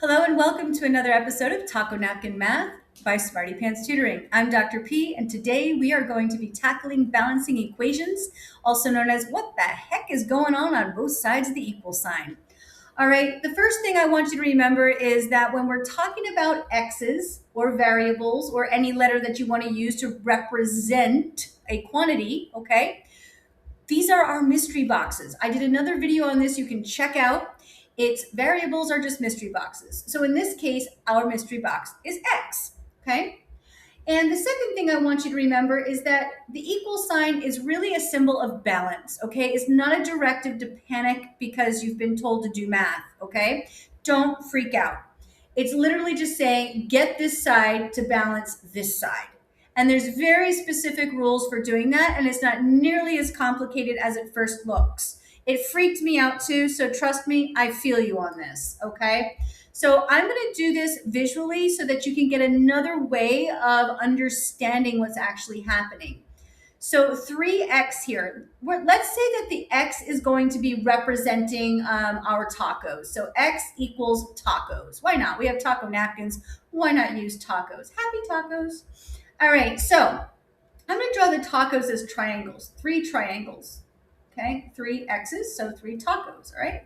Hello and welcome to another episode of Taco Napkin Math by Smarty Pants Tutoring. I'm Dr. P, and today we are going to be tackling balancing equations, also known as what the heck is going on both sides of the equal sign. All right, the first thing I want you to remember is that when we're talking about x's or variables or any letter that you want to use to represent a quantity, okay, these are our mystery boxes. I did another video on this you can check out. Its variables are just mystery boxes. So in this case, our mystery box is x, okay? And the second thing I want you to remember is that the equal sign is really a symbol of balance, okay? It's not a directive to panic because you've been told to do math, okay? Don't freak out. It's literally just saying, get this side to balance this side. And there's very specific rules for doing that, and it's not nearly as complicated as it first looks. It freaked me out too, so trust me, I feel you on this, okay? So I'm going to do this visually so that you can get another way of understanding what's actually happening. So 3x here. Let's say that the x is going to be representing our tacos. So x equals tacos. Why not? We have taco napkins. Why not use tacos? Happy tacos. All right, so I'm going to draw the tacos as triangles, 3 triangles. Okay, 3 x's, so 3 tacos, all right?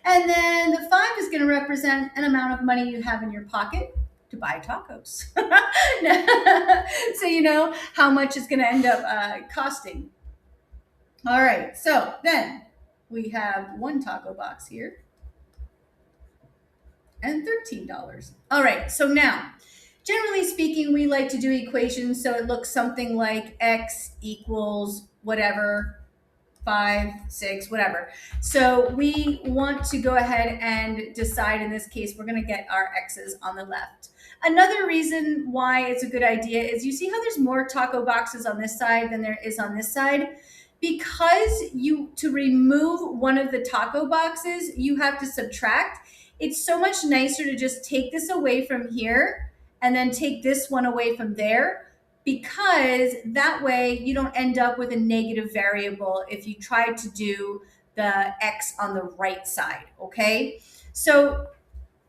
And then the 5 is going to represent an amount of money you have in your pocket to buy tacos. So you know how much it's going to end up costing. All right, so then we have 1 taco box here and $13. All right, so now, generally speaking, we like to do equations so it looks something like x equals whatever, 5, 6, whatever. So we want to go ahead and decide, in this case, we're going to get our x's on the left. Another reason why it's a good idea is you see how there's more taco boxes on this side than there is on this side? Because to remove one of the taco boxes, you have to subtract. It's so much nicer to just take this away from here and then take this one away from there, because that way you don't end up with a negative variable if you try to do the x on the right side, okay? So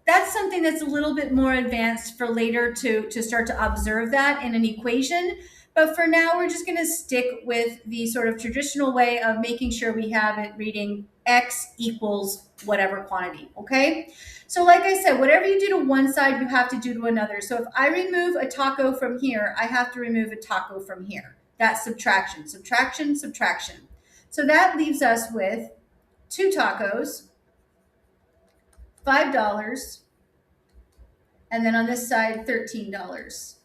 that's something that's a little bit more advanced for later to start to observe that in an equation. But for now, we're just going to stick with the sort of traditional way of making sure we have it reading x equals whatever quantity, okay? So like I said, whatever you do to one side, you have to do to another. So if I remove a taco from here, I have to remove a taco from here. That's subtraction, subtraction, subtraction. So that leaves us with 2 tacos, $5, and then on this side, $13.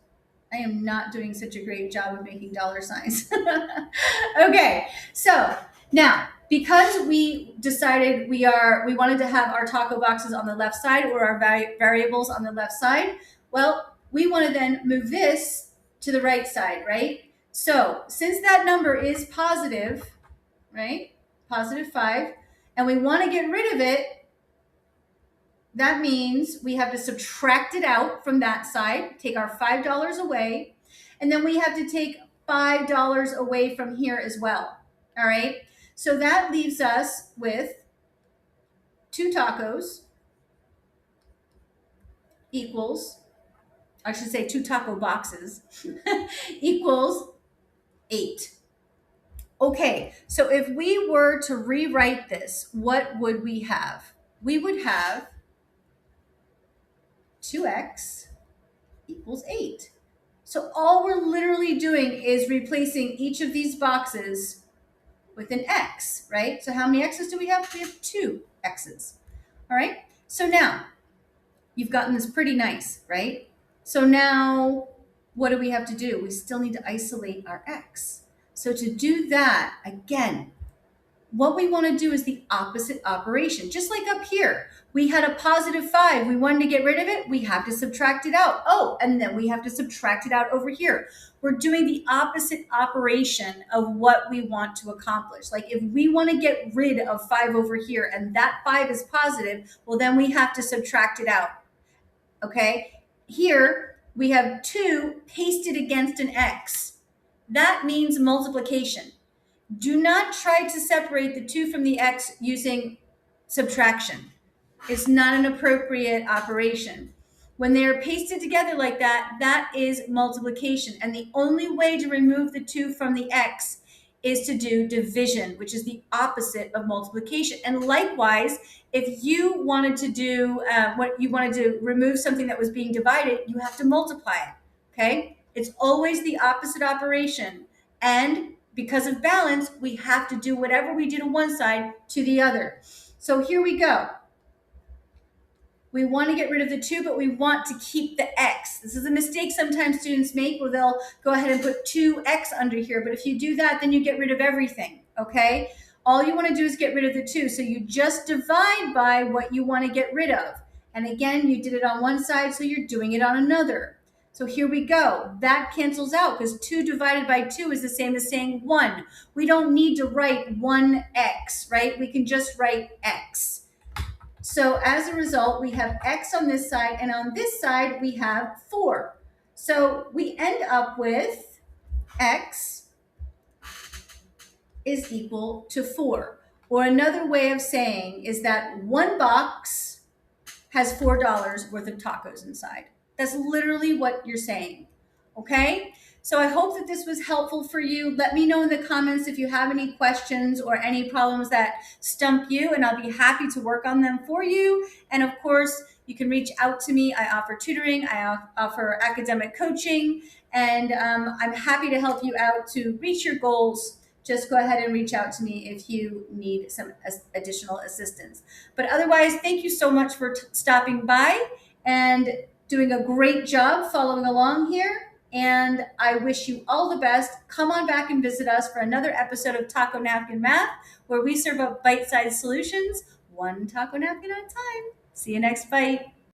I am not doing such a great job of making dollar signs. Okay, so now, because we decided we wanted to have our taco boxes on the left side or our variables on the left side, well, we want to then move this to the right side, right? So since that number is positive, right, positive 5, and we want to get rid of it, that means we have to subtract it out from that side, take our $5 away, and then we have to take $5 away from here as well. All right, so that leaves us with 2 tacos equals, I should say 2 taco boxes equals 8. Okay, so if we were to rewrite this, what would we have? We would have 2x equals 8. So all we're literally doing is replacing each of these boxes with an x, right? So how many x's do we have? We have 2 x's, all right? So now, you've gotten this pretty nice, right? So now, what do we have to do? We still need to isolate our x. So to do that, again, what we want to do is the opposite operation. Just like up here, we had a positive 5. We wanted to get rid of it. We have to subtract it out. Oh, and then we have to subtract it out over here. We're doing the opposite operation of what we want to accomplish. Like if we want to get rid of 5 over here and that 5 is positive, well, then we have to subtract it out. Okay? Here, we have 2 pasted against an x. That means multiplication. Do not try to separate the 2 from the x using subtraction. It's not an appropriate operation. When they're pasted together like that, that is multiplication. And the only way to remove the 2 from the x is to do division, which is the opposite of multiplication. And likewise, if you wanted to do what you wanted to remove something that was being divided, you have to multiply it. Okay? It's always the opposite operation. And because of balance, we have to do whatever we do to one side to the other. So here we go. We want to get rid of the 2, but we want to keep the x. This is a mistake sometimes students make where they'll go ahead and put 2x under here. But if you do that, then you get rid of everything, okay? All you want to do is get rid of the 2. So you just divide by what you want to get rid of. And again, you did it on one side, so you're doing it on another. So here we go. That cancels out because 2 divided by 2 is the same as saying 1. We don't need to write 1x, right? We can just write x. So as a result, we have x on this side, and on this side, we have 4. So we end up with x is equal to 4. Or another way of saying is that one box has $4 worth of tacos inside. That's literally what you're saying, okay? So I hope that this was helpful for you. Let me know in the comments if you have any questions or any problems that stump you, and I'll be happy to work on them for you. And of course, you can reach out to me. I offer tutoring, I offer academic coaching, and I'm happy to help you out to reach your goals. Just go ahead and reach out to me if you need some additional assistance. But otherwise, thank you so much for stopping by and doing a great job following along here. And I wish you all the best. Come on back and visit us for another episode of Taco Napkin Math, where we serve up bite-sized solutions, one taco napkin at a time. See you next bite.